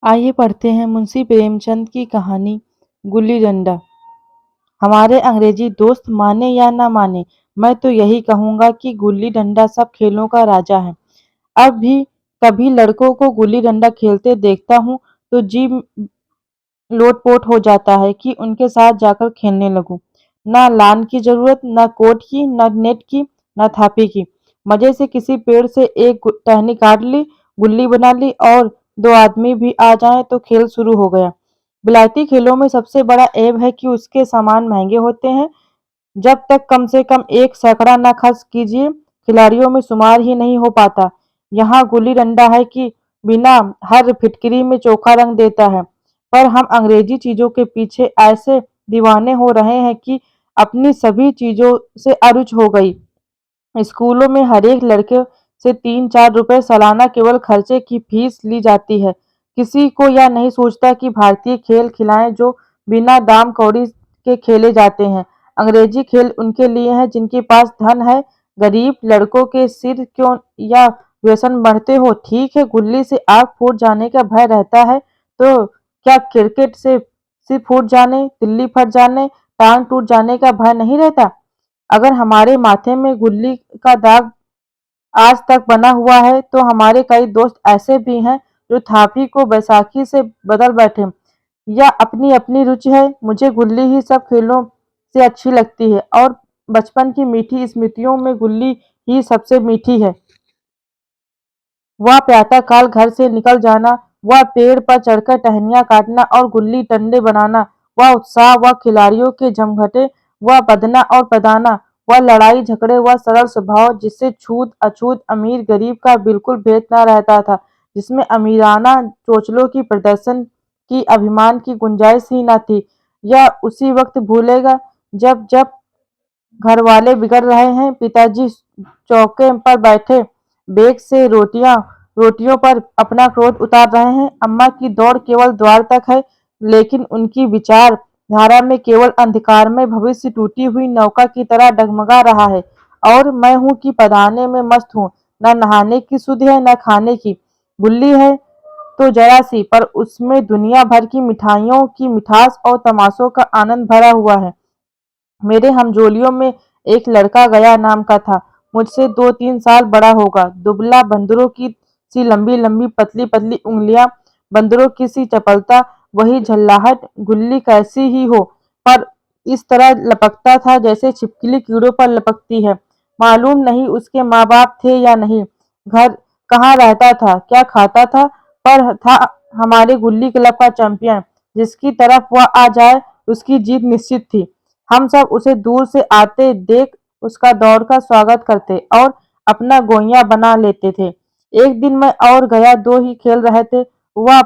आइए पढ़ते हैं मुंशी प्रेमचंद की कहानी गुल्ली डंडा। हमारे अंग्रेजी दोस्त माने या ना माने, मैं तो यही कहूंगा कि गुल्ली डंडा सब खेलों का राजा है। अब भी कभी लड़कों को गुल्ली डंडा खेलते देखता हूँ तो जी लोटपोट हो जाता है कि उनके साथ जाकर खेलने लगूं। ना लान की जरूरत, ना कोट की, ना नेट की, ना थापी की। मजे से किसी पेड़ से एक टहनी काट ली, गुल्ली बना ली और दो आदमी भी आ जाएं तो खेल शुरू हो गया। विलायती खेलों में सबसे बड़ा ऐब है कि उसके सामान महंगे होते हैं। जब तक कम से कम एक सैकड़ा न खर्च कीजिए, खिलाड़ियों में शुमार ही नहीं हो पाता। यहाँ गुल्ली डंडा है कि बिना हर फिटकरी में चोखा रंग देता है। पर हम अंग्रेजी चीजों के पीछे ऐसे दीवाने हो रहे हैं कि अपनी सभी चीजों से अरुच हो गई। स्कूलों में हरेक लड़के से 3-4 रुपए सालाना केवल खर्चे की फीस ली जाती है। किसी को यह नहीं सोचता कि भारतीय खेल खिलाएं जो बिना दाम कौड़ी के खेले जाते हैं। अंग्रेजी खेल उनके लिए हैं जिनके पास धन है। गरीब लड़कों के सिर क्यों या व्यसन बढ़ते हो, ठीक है, गुल्ली से आग फूट जाने का भय रहता है तो क्या क्रिकेट से सिर फूट जाने, तिल्ली फट जाने, टांग टूट जाने का भय नहीं रहता? अगर हमारे माथे में गुल्ली का दाग आज तक बना हुआ है तो हमारे कई दोस्त ऐसे भी हैं जो थापी को बैसाखी से बदल बैठे। यह अपनी अपनी रुचि है। मुझे गुल्ली ही सब खेलों से अच्छी लगती है और बचपन की मीठी स्मृतियों में गुल्ली ही सबसे मीठी है। वह प्रातःकाल घर से निकल जाना, वह पेड़ पर चढ़कर टहनियाँ काटना और गुल्ली डंडे बनाना, वह उत्साह, वह खिलाड़ियों के जमघटे, वह बदना और पदाना, वह लड़ाई झगड़े, वह सरल स्वभाव जिससे छूत अछूत अमीर गरीब का बिल्कुल भेद न रहता था, जिसमें अमीराना चोचलों की प्रदर्शन की अभिमान की गुंजाइश ही न थी। यह उसी वक्त भूलेगा जब जब घरवाले बिगड़ रहे हैं, पिताजी चौके पर बैठे बेग से रोटियों पर अपना क्रोध उतार रहे हैं, अम्मा की दौड़ केवल द्वार तक है, लेकिन उनकी विचार धारा में केवल अंधकार में भविष्य टूटी हुई नौका की तरह डगमगा रहा है, और मैं हूँ कि पधाने में मस्त हूँ, न नहाने की सुध है न खाने की। गुल्ली है तो जरा सी, पर उसमें दुनिया भर की मिठाइयों की मिठास और तमाशों का आनंद भरा हुआ है। मेरे हमजोलियों में एक लड़का गया नाम का था। मुझसे 2-3 साल बड़ा होगा। दुबला, बंदरों की सी लंबी लंबी पतली पतली उंगलियां, बंदरों की सी चपलता, वही झल्लाहट। गुल्ली कैसी ही हो, पर इस तरह लपकता था जैसे छिपकली कीड़ों पर लपकती है। मालूम नहीं उसके माँ बाप थे या नहीं, घर कहाँ रहता था, क्या खाता था, पर था हमारे गुल्ली क्लब का चैंपियन। जिसकी तरफ वह आ जाए उसकी जीत निश्चित थी। हम सब उसे दूर से आते देख उसका दौड़कर स्वागत करते और अपना गोइया बना लेते थे। एक दिन मैं और गया दो ही खेल रहे थे। वह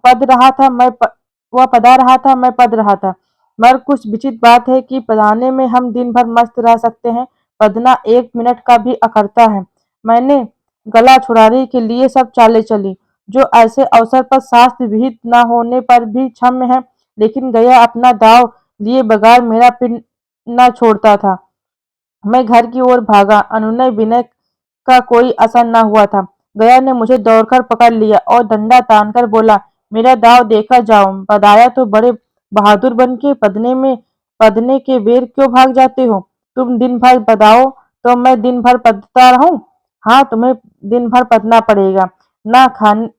पद रहा था मैं प... वह पदा रहा था, मैं पद रहा था। मगर कुछ विचित्र बात है कि पदाने में हम दिन भर मस्त रह सकते हैं, पदना 1 मिनट का भी अखरता है। मैंने गला छुड़ाने के लिए सब चालें चली, जो ऐसे अवसर पर शास्त्र विहित न होने पर भी क्षम्य है, लेकिन गया अपना दाव लिए बगैर मेरा पिंड न छोड़ता था। मैं घर की ओर भागा। अनुनय विनय का कोई असर न हुआ था। गया ने मुझे दौड़कर पकड़ लिया और डंडा तानकर बोला, मेरा दाव देखकर जाओ। पदाया तो बड़े बहादुर बन के पदने के बेर क्यों भाग जाते हो? तुम दिन भर पदाओ तो मैं दिन भर पदता रहूं? हाँ, तुम्हें दिन भर पदना पड़ेगा। ना खान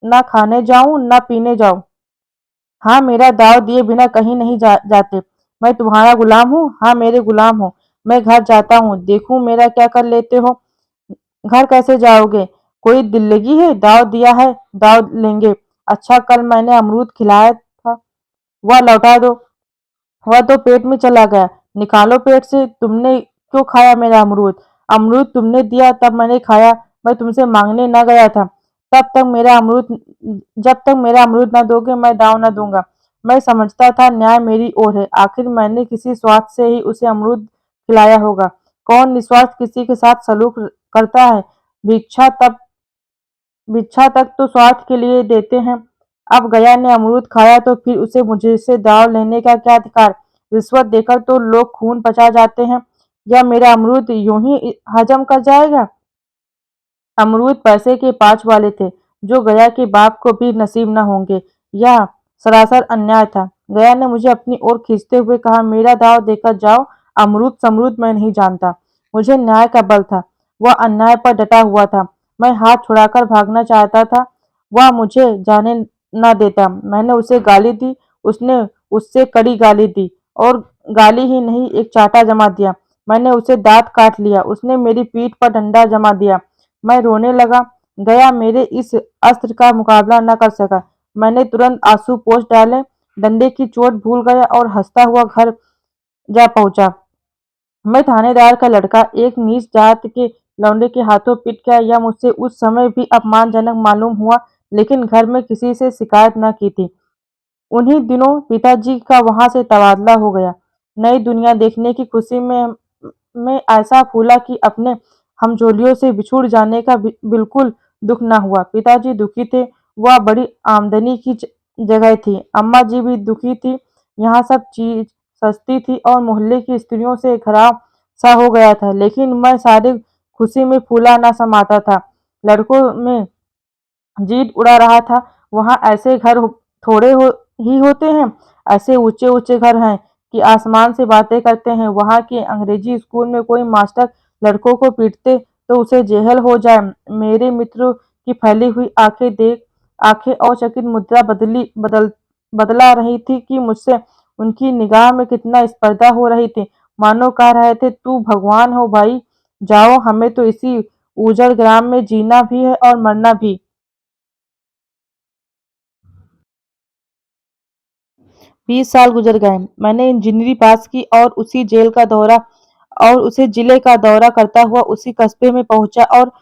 ना खाने जाऊं ना पीने जाऊं। हाँ, मेरा दाँव दिए बिना कहीं नहीं जाते। मैं तुम्हारा गुलाम हूँ? हाँ, मेरे गुलाम हो। मैं घर जाता हूँ, देखूँ मेरा क्या कर लेते हो। घर कैसे जाओगे? कोई दिल लगी है? दाँव दिया है, दाँव लेंगे। अच्छा, कल मैंने अमरूद खिलाया था, वह लौटा दो। वह तो पेट में चला गया। निकालो पेट से। तुमने क्यों खाया मेरा अमरूद? अमरूद तुमने दिया तब मैंने खाया। मैं तुमसे मांगने न गया था। तब तक मेरा अमरूद जब तक मेरा अमरूद न दोगे मैं दाँव न दूंगा। मैं समझता था न्याय मेरी ओर है। आखिर मैंने किसी स्वार्थ से ही उसे अमरूद खिलाया होगा। कौन निस्वार्थ किसी के साथ सलूक करता है? भिक्षा तब भिक्षा तक तो स्वार्थ के लिए देते हैं। अब गया ने अमरूद खाया तो फिर उसे मुझसे दाँव लेने का क्या अधिकार? रिश्वत देकर तो लोग खून पचा जाते हैं। या मेरा अमरूद यूं ही हजम कर जाएगा? अमरूद पैसे के पाँच वाले थे। जो गया के बाप को भी नसीब न होंगे। यह सरासर अन्याय था। गया ने मुझे अपनी ओर खींचते हुए कहा, मेरा दाँव देकर जाओ, अमरूद समरूद मैं नहीं जानता। मुझे न्याय का बल था। वह अन्याय पर डटा हुआ था। मैं हाथ छुड़ाकर भागना चाहता था, वह मुझे जाने न देता। मैंने उसे गाली दी, उसने उससे कड़ी गाली दी और गाली ही नहीं एक चाँटा जमा दिया। मैंने उसे दाँत काट लिया, उसने मेरी पीठ पर डंडा जमा दिया। मैं रोने लगा। गया मेरे इस अस्त्र का मुकाबला न कर सका। मैंने तुरंत आंसू पोंछ डाले, डंडे की चोट भूल गया और हंसता हुआ घर जा पहुंचा। मैं थानेदार का लड़का एक नीच जात के लौंडे के हाथों पिट गया, यह मुझसे उस समय भी अपमानजनक मालूम हुआ, लेकिन घर में किसी से शिकायत न की थी। उन्हीं दिनों पिताजी का वहां से तबादला हो गया। नई दुनिया देखने की खुशी में ऐसा फूला कि अपने हमजोलियों से बिछुड़ जाने का बिल्कुल दुख न हुआ। पिताजी दुखी थे, वह बड़ी आमदनी की जगह थी। अम्मा जी भी दुखी थी, यहाँ सब चीज सस्ती थी और मोहल्ले की स्त्रियों से घराव सा हो गया था। लेकिन मैं सारी खुशी में फूला न समाता था। लड़कों में जीत उड़ा रहा था। वहाँ ऐसे घर थोड़े ही होते हैं। ऐसे ऊंचे ऊंचे घर हैं कि आसमान से बातें करते हैं। वहाँ के अंग्रेजी स्कूल में कोई मास्टर लड़कों को पीटते तो उसे जेहल हो जाए। मेरे मित्रों की फैली हुई आंखें और चकित मुद्रा बदला रही थी कि मुझसे उनकी निगाह में कितना स्पर्धा हो रही थी। मानो कह रहे थे, तू भगवान हो भाई, जाओ, हमें तो इसी उजड़ ग्राम में जीना भी है और मरना भी। 20 साल गुजर गए। मैंने इंजीनियरिंग पास की और उसी जिले का दौरा करता हुआ उसी कस्बे में पहुंचा और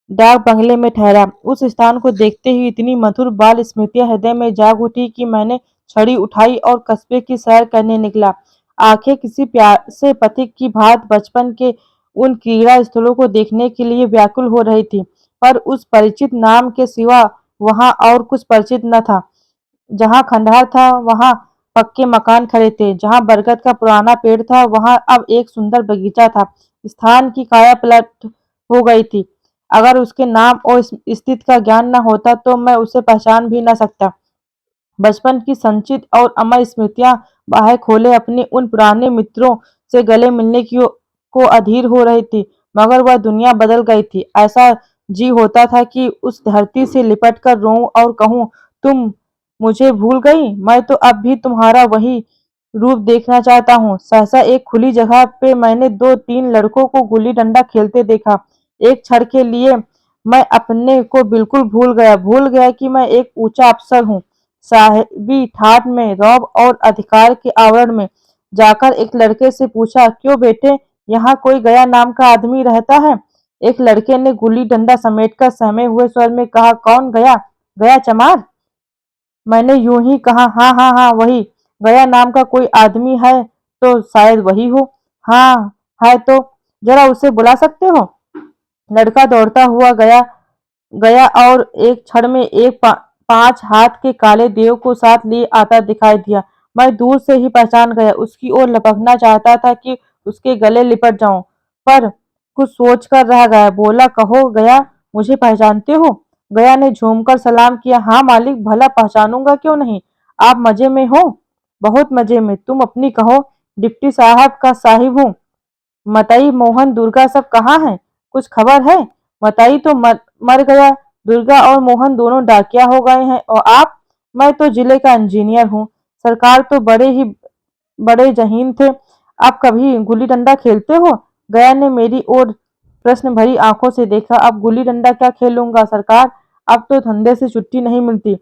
डाक बंगले में ठहरा। उस स्थान को देखते ही इतनी मधुर बाल स्मृतियां हृदय में जाग उठी कि मैंने छड़ी उठाई और कस्बे की सैर करने निकला। आंखें किसी प्यासे पथिक की भांति बचपन के उन क्रीड़ा स्थलों को देखने के लिए व्याकुल हो रही थी, पर उस परिचित नाम के सिवा वहां और कुछ परिचित न था। जहाँ खंडहर था वहाँ पक्के मकान खड़े थे, जहाँ बरगद का पुराना पेड़ था वहाँ अब एक सुंदर बगीचा था। स्थान की काया पलट हो गई थी। अगर उसके नाम और स्थिति का ज्ञान न होता तो मैं उसे पहचान भी न सकता। बचपन की संचित और अमर स्मृतियां बाहें खोले अपने उन पुराने मित्रों से गले मिलने को अधीर हो रही थी, मगर वह दुनिया बदल गई थी। ऐसा जी होता था कि उस धरती से लिपट कर रोऊं और कहूं, तुम मुझे भूल गई, मैं तो अब भी तुम्हारा वही रूप देखना चाहता हूँ। सहसा एक खुली जगह पे मैंने 2-3 लड़कों को गुल्ली डंडा खेलते देखा। एक क्षण के लिए मैं अपने को बिल्कुल भूल गया कि मैं एक ऊंचा अफसर हूँ। साहिबी ठाठ में रौब और अधिकार के आवरण में जाकर एक लड़के से पूछा, क्यों बेटे, यहाँ कोई गया नाम का आदमी रहता है? एक लड़के ने गुल्ली डंडा समेटकर सहमे हुए स्वर में कहा, कौन गया? गया चमार? मैंने यूं ही कहा, हाँ हाँ हाँ वही। गया नाम का कोई आदमी है तो शायद वही हो। हाँ है तो जरा उसे बुला सकते हो? लड़का दौड़ता हुआ गया गया और एक क्षण में एक 5 हाथ के काले देव को साथ लिए आता दिखाई दिया। मैं दूर से ही पहचान गया। उसकी ओर लपकना चाहता था कि उसके गले लिपट जाऊं, पर कुछ सोच कर रह गया। बोला, कहो गया, मुझे पहचानते हो? गया ने झूमकर सलाम किया। हाँ मालिक, भला पहचानूंगा क्यों नहीं। आप मजे में हो? बहुत मजे में। तुम अपनी कहो। डिप्टी साहब का साहिब हूँ। मतई, मोहन, दुर्गा सब कहाँ हैं? कुछ खबर है? मतई तो मर गया। दुर्गा और मोहन दोनों डाकिया हो गए हैं। और आप? मैं तो जिले का इंजीनियर हूँ। सरकार तो बड़े जहीन थे। आप कभी गुल्ली डंडा खेलते हो? गया ने मेरी ओर प्रश्न भरी आंखों से देखा। अब गुल्ली डंडा क्या खेलूंगा सरकार, अब तो धंधे से छुट्टी नहीं मिलती।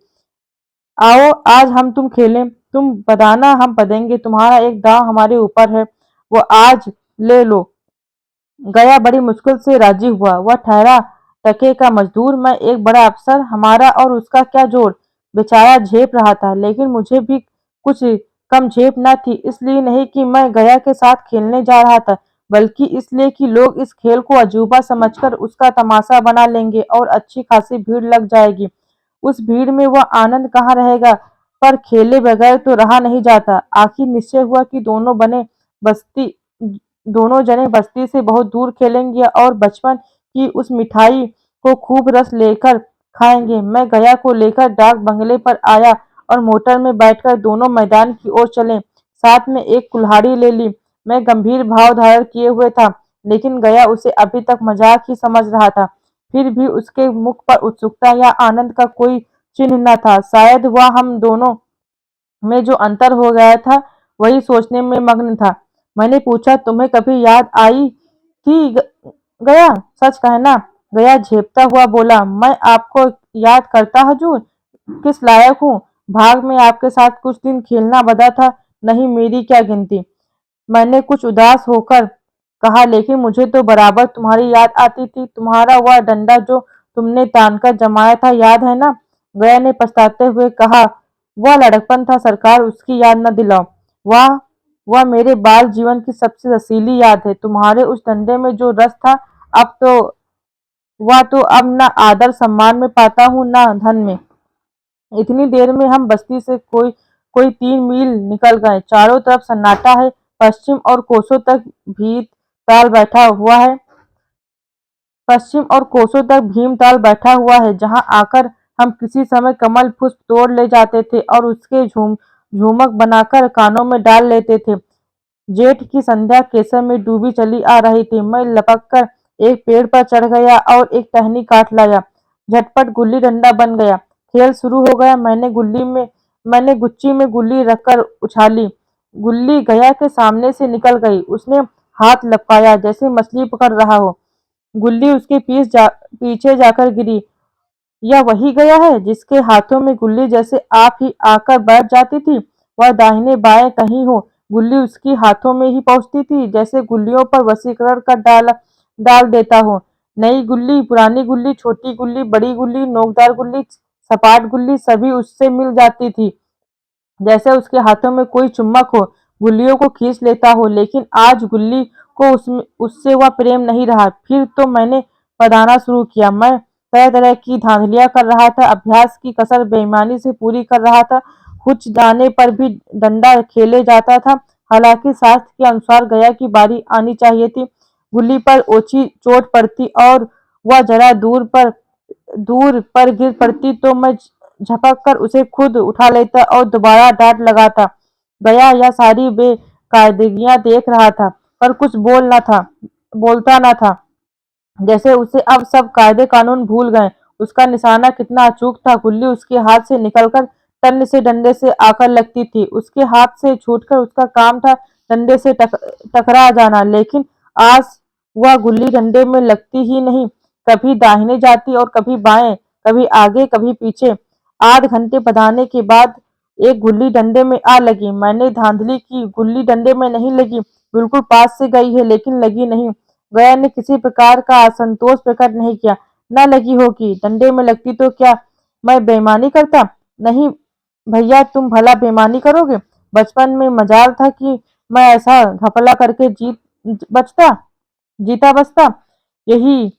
आओ आज हम तुम खेलें, तुम बदाना हम बदेंगे, तुम्हारा एक दांव हमारे ऊपर है, वो आज ले लो। गया बड़ी मुश्किल से राजी हुआ। वह ठहरा टके का मजदूर, मैं एक बड़ा अफसर, हमारा और उसका क्या जोड़। बेचारा झेप रहा था, लेकिन मुझे भी कुछ कम झेप न थी। इसलिए नहीं कि मैं गया के साथ खेलने जा रहा था, बल्कि इसलिए कि लोग इस खेल को अजूबा समझकर उसका तमाशा बना लेंगे और अच्छी खासी भीड़ लग जाएगी। उस भीड़ में वह आनंद कहाँ रहेगा। पर खेले बगैर तो रहा नहीं जाता। आखिर निश्चय हुआ कि बस्ती दोनों जने बस्ती से बहुत दूर खेलेंगे और बचपन की उस मिठाई को खूब रस लेकर खाएंगे। मैं गया को लेकर डाक बंगले पर आया और मोटर में बैठकर दोनों मैदान की ओर चले। साथ में एक कुल्हाड़ी ले ली। मैं गंभीर भाव धारण किए हुए था, लेकिन गया उसे अभी तक मजाक ही समझ रहा था। फिर भी उसके मुख पर उत्सुकता या आनंद का कोई चिन्ह न था। शायद वह हम दोनों में जो अंतर हो गया था, वही सोचने में मग्न था। मैंने पूछा, तुम्हें कभी याद आई थी गया? सच कहना। गया झेपता हुआ बोला, मैं आपको याद करता हजूर, किस लायक हूँ। भाग में आपके साथ कुछ दिन खेलना बदा था, नहीं मेरी क्या गिनती। मैंने कुछ उदास होकर कहा, लेकिन मुझे तो बराबर तुम्हारी याद आती थी। तुम्हारा वह डंडा जो तुमने तानकर जमाया था, याद है ना? गया ने पछताते हुए कहा, वह लड़कपन था सरकार, उसकी याद न दिलाओ। वह वह मेरे बाल जीवन की सबसे रसीली याद है। तुम्हारे उस डंडे में जो रस था, अब तो वह तो अब न आदर सम्मान में पाता हूँ, न धन में। इतनी देर में हम बस्ती से कोई कोई 3 मील निकल गए। चारों तरफ सन्नाटा है। पश्चिम और कोसों तक भीमताल बैठा हुआ है। पश्चिम और कोसों तक भीमताल बैठा हुआ है, जहां आकर हम किसी समय कमल पुष्प तोड़ ले जाते थे और उसके झूमक बनाकर कानों में डाल लेते थे। जेठ की संध्या केसर में डूबी चली आ रही थी। मैं लपक कर एक पेड़ पर चढ़ गया और एक टहनी काट लाया। झटपट गुल्ली डंडा बन गया। खेल शुरू हो गया। मैंने गुच्ची में गुल्ली रखकर उछाली। गुल्ली गया के सामने से निकल गई। उसने हाथ लपकाया जैसे मछली पकड़ रहा हो। गुल्ली उसके पीछे जाकर गिरी। यह वही गया है जिसके हाथों में गुल्ली जैसे आप ही आकर बैठ जाती थी। वह दाहिने बाएं कहीं हो, गुल्ली उसकी हाथों में ही पहुंचती थी, जैसे गुल्लियों पर वशीकरण कर डाल देता हो। नई गुल्ली, पुरानी गुल्ली, छोटी गुल्ली, बड़ी गुल्ली, नोकदार गुल्ली, सपाट गुल्ली, सभी उससे मिल जाती थी, जैसे उसके हाथों में कोई चुम्बक हो, गुल्लियों को खींच लेता हो। लेकिन आज गुल्ली को उससे वह प्रेम नहीं रहा। फिर तो मैंने पदाना शुरू किया। मैं तरह तरह की धांधलियां कर रहा था, अभ्यास की कसर बेईमानी से पूरी कर रहा था। कुछ दाने पर भी डंडा खेले जाता था। हालांकि शास्त्र के अनुसार गया की बारी आनी चाहिए थी। गुल्ली पर ओछी चोट पड़ती और वह जरा दूर पर गिर पड़ती तो मैं झपक कर उसे खुद उठा लेता और दोबारा डांट लगाता। गया यह सारी बेकायदगियां देख रहा था, पर कुछ बोलता न था, जैसे उसे अब सब कायदे कानून भूल गए। उसका निशाना कितना अचूक था। गुल्ली उसके हाथ से निकलकर तन से डंडे से आकर लगती थी। उसके हाथ से छूटकर उसका काम था डंडे से टकरा जाना। लेकिन आज वह गुल्ली डंडे में लगती ही नहीं। कभी दाहिने जाती और कभी बाएं, कभी आगे कभी पीछे। आध घंटे बधाने के बाद एक गुल्ली डंडे में आ लगी। मैंने धांधली की, गुल्ली डंडे में नहीं लगी। बिल्कुल पास से गई है, लेकिन लगी नहीं। गया ने किसी प्रकार का असंतोष प्रकट नहीं किया। न लगी होगी, डंडे में लगती तो क्या मैं बेईमानी करता? नहीं भैया, तुम भला बेईमानी करोगे? बचपन में मजाल था कि मैं ऐसा घपला करके जीता बचता। यही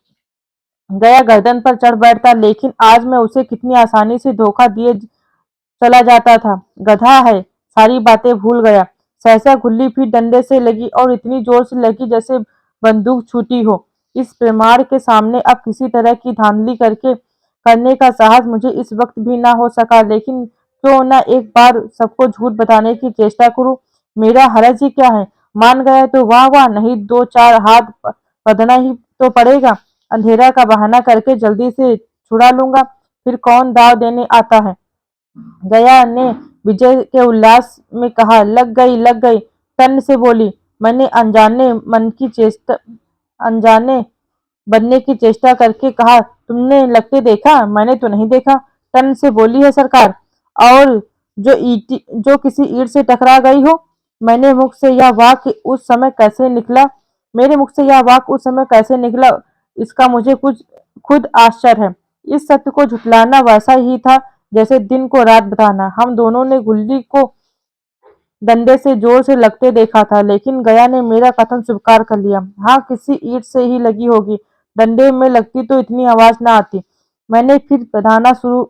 गया गर्दन पर चढ़ बैठता, लेकिन आज मैं उसे कितनी आसानी से धोखा दिए चला जाता था। गधा है, सारी बातें भूल गया। सहसा गुल्ली फिर डंडे से लगी और इतनी जोर से लगी जैसे बंदूक छूटी हो। इस प्रमाण के सामने अब किसी तरह की धांधली करने का साहस मुझे इस वक्त भी ना हो सका। लेकिन क्यों न एक बार सबको झूठ बताने की चेष्टा करूं। मेरा हरज ही क्या है? मान गया तो वाह वाह, नहीं दो चार हाथ बदना ही तो पड़ेगा। अंधेरा का बहाना करके जल्दी से छुड़ा लूंगा, फिर कौन दाव देने आता है। गया ने विजय के उल्लास में कहा, लग गई, तन से बोली। मैंने अनजाने बनने की चेष्टा करके कहा, तुमने लगते देखा? मैंने तो नहीं देखा, तन से बोली है सरकार। और जो किसी ईंट से टकरा गई हो। मैंने मुख से यह वाक्य उस समय कैसे निकला मेरे मुख से यह वाक्य उस समय कैसे निकला, इसका मुझे कुछ खुद आश्चर्य है। इस सत्य को झुठलाना वैसा ही था जैसे दिन को रात बताना। हम दोनों ने गुल्ली को डंडे से जोर से लगते देखा था, लेकिन गया ने मेरा कथन स्वीकार कर लिया। हाँ, किसी ईंट से ही लगी होगी। डंडे में लगती तो इतनी आवाज न आती। मैंने फिर बधाना शुरू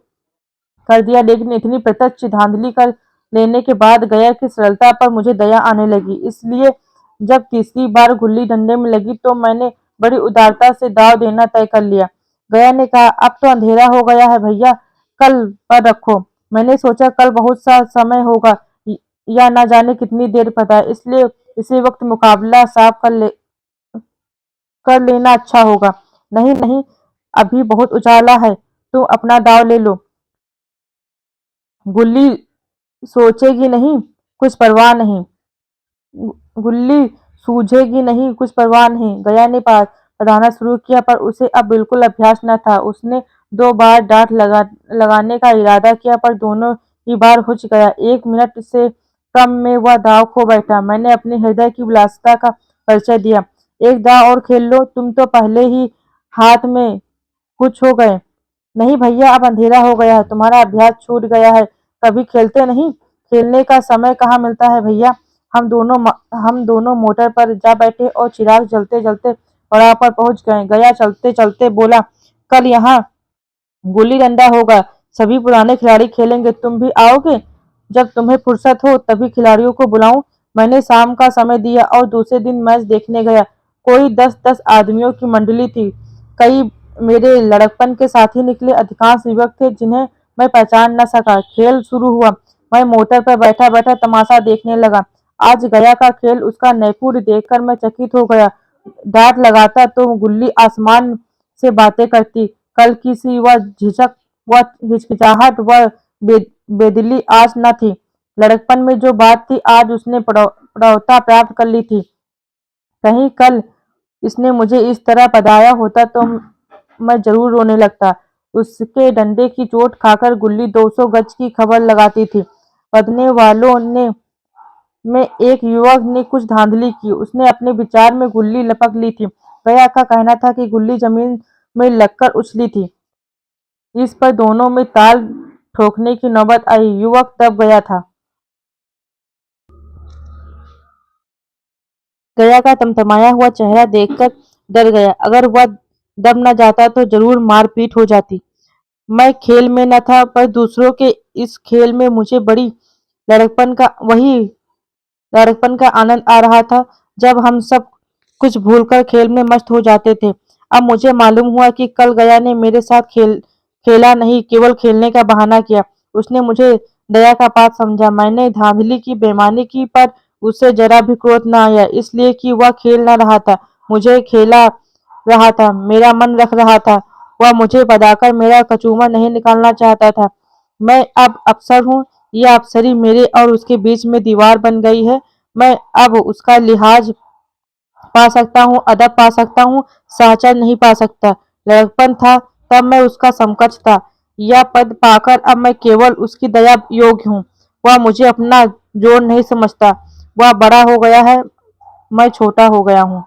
कर दिया, लेकिन इतनी प्रत्यक्ष धांधली कर लेने के बाद गया की सरलता पर मुझे दया आने लगी। इसलिए जब तीसरी बार गुल्ली डंडे में लगी तो मैंने बड़ी उदारता से दाव देना तय कर लिया। गया ने कहा, अब तो अंधेरा हो गया है भैया, कल पर रखो। मैंने सोचा कल बहुत सा समय होगा या ना जाने कितनी देर पता है, इसलिए इसी वक्त मुकाबला साफ कर लेना अच्छा होगा। नहीं नहीं, अभी बहुत उजाला है, तुम अपना दाव ले लो। गुल्ली सोचेगी नहीं, कुछ परवाह नहीं। गुल्ली सूझेगी नहीं, कुछ परवाह नहीं। गया ने पढ़ाना शुरू किया, पर उसे अब बिल्कुल अभ्यास न था। उसने 2 बार डांट लगाने का इरादा किया, पर दोनों ही बार हुच गया। 1 मिनट से कम में वह दांव खो बैठा। मैंने अपने हृदय की विलासिता का परिचय दिया। एक दांव और खेल लो, तुम तो पहले ही हाथ में कुछ हो गए। नहीं भैया, अब अंधेरा हो गया है, तुम्हारा अभ्यास छूट गया है, कभी खेलते नहीं। खेलने का समय कहाँ मिलता है भैया। हम दोनों मोटर पर जा बैठे और चिराग जलते जलते पड़ाव पर पहुंच गए। गया चलते चलते बोला, कल यहाँ गुल्ली डंडा होगा, सभी पुराने खिलाड़ी खेलेंगे, तुम भी आओगे। जब तुम्हें फुर्सत हो तभी खिलाड़ियों को बुलाऊं। मैंने शाम का समय दिया और दूसरे दिन मैच देखने गया। कोई 10-10 आदमियों की मंडली थी। कई मेरे लड़कपन के साथी निकले, अधिकांश युवक थे जिन्हें मैं पहचान न सका। खेल शुरू हुआ। मैं मोटर पर बैठा बैठा तमाशा देखने लगा। आज गया का खेल, उसका नैपुण्य देखकर मैं चकित हो गया। डांट लगाता तो गुल्ली आसमान से बातें करती। कल की सी वह झिझक, वह हिचकिचाहट, वह बेदिली आज न थी। लड़कपन में जो बात थी, आज उसने प्रौढ़ता प्राप्त कर ली थी। कहीं कल इसने मुझे इस तरह पदाया होता तो मैं जरूर रोने लगता। उसके डंडे की चोट खाकर गुल्ली 200 गज की खबर लगाती थी। पदने वालों ने में एक युवक ने कुछ धांधली की। उसने अपने विचार में गुल्ली लपक ली थी। गया का कहना था कि गुल्ली जमीन में लगकर उछली थी। इस पर दोनों में ताल ठोकने की नौबत आई। युवक दब गया था। गया का तमतमाया हुआ चेहरा देखकर डर गया। अगर वह दब न जाता तो जरूर मारपीट हो जाती। मैं खेल में न था, पर दूसरों के इस खेल में मुझे बड़ी लड़कपन का वही लड़कपन का आनंद आ रहा था, जब हम सब कुछ भूलकर खेल में मस्त हो जाते थे। अब मुझे मालूम हुआ कि कल गया ने मेरे साथ खेला नहीं, केवल खेलने का बहाना किया। उसने मुझे दया का पात्र समझा। मैंने धांधली की, बेईमानी की, पर उससे जरा भी क्रोध न आया, इसलिए कि वह खेल न रहा था, मुझे खेला रहा था, मेरा मन रख रहा था। वह मुझे बदाकर मेरा कचूमर नहीं निकालना चाहता था। मैं अब अफसर हूँ, यह अफसरी मेरे और उसके बीच में दीवार बन गई है। मैं अब उसका लिहाज पा सकता हूँ, अदब पा सकता हूँ, साहचर्य नहीं पा सकता। लड़कपन था तब मैं उसका समकक्ष था। यह पद पाकर अब मैं केवल उसकी दया योग्य हूँ। वह मुझे अपना जोड़ नहीं समझता। वह बड़ा हो गया है, मैं छोटा हो गया हूँ।